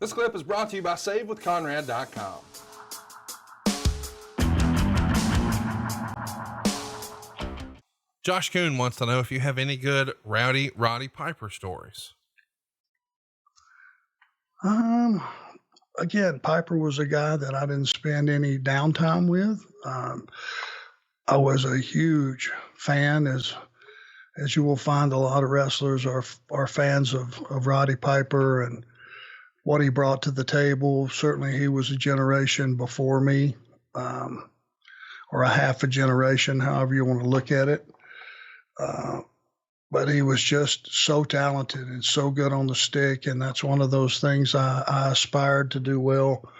This clip is brought to you by SaveWithConrad.com. Josh Kuhn wants to know if you have any good Roddy Piper stories. Again, Piper was a guy that I didn't spend any downtime with. I was a huge fan, as you will find a lot of wrestlers are fans of Roddy Piper and what he brought to the table. Certainly he was a generation before me, or a half a generation, however you want to look at it. But he was just so talented and so good on the stick. And that's one of those things I aspired to do well,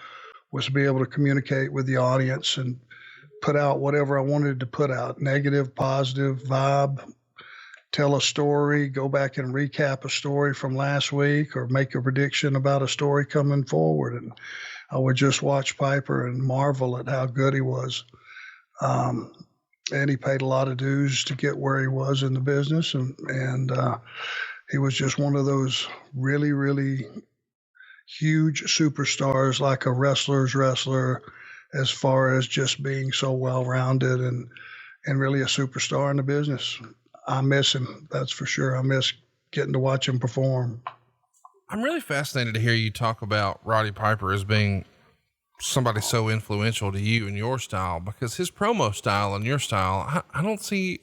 was to be able to communicate with the audience and put out whatever I wanted to put out, negative, positive, vibe, tell a story, go back and recap a story from last week, or make a prediction about a story coming forward. And I would just watch Piper and marvel at how good he was. And he paid a lot of dues to get where he was in the business. And he was just one of those really, really huge superstars, like a wrestler's wrestler, as far as just being so well-rounded and really a superstar in the business. I miss him. That's for sure. I miss getting to watch him perform. I'm really fascinated to hear you talk about Roddy Piper as being somebody so influential to you and your style, because his promo style and your style, I don't see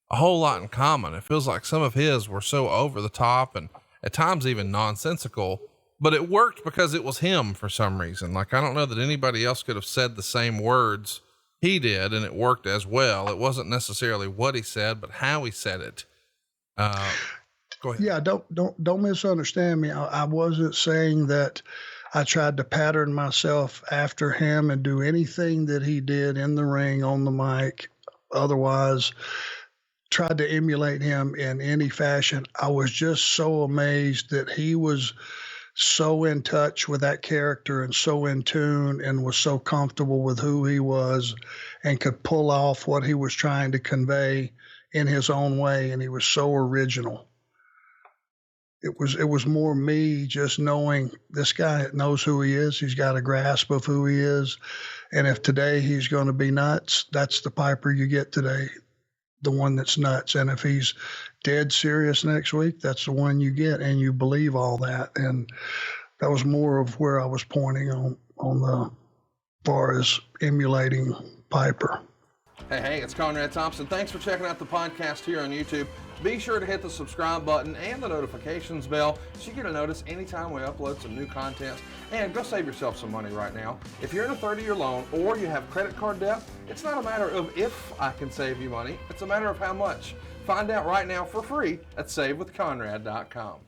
a whole lot in common. It feels like some of his were so over the top and at times even nonsensical, but it worked because it was him for some reason. Like, I don't know that anybody else could have said the same words he did and it worked as well. It wasn't necessarily what he said, but how he said it. Go ahead. Yeah. Don't misunderstand me. I wasn't saying that I tried to pattern myself after him and do anything that he did in the ring, on the mic, otherwise tried to emulate him in any fashion. I was just so amazed that he was so in touch with that character and so in tune and was so comfortable with who he was and could pull off what he was trying to convey in his own way. And he was so original. It was more me just knowing this guy knows who he is. He's got a grasp of who he is. And if today he's going to be nuts, that's the Piper you get today, the one that's nuts. And if he's dead serious next week, that's the one you get, and you believe all that. And that was more of where I was pointing on the far as emulating Piper. Hey, it's Conrad Thompson. Thanks for checking out the podcast here on YouTube. Be sure to hit the subscribe button and the notifications bell so you get a notice anytime we upload some new content. And go save yourself some money right now. If you're in a 30-year loan or you have credit card debt, it's not a matter of if I can save you money. It's a matter of how much. Find out right now for free at SaveWithConrad.com.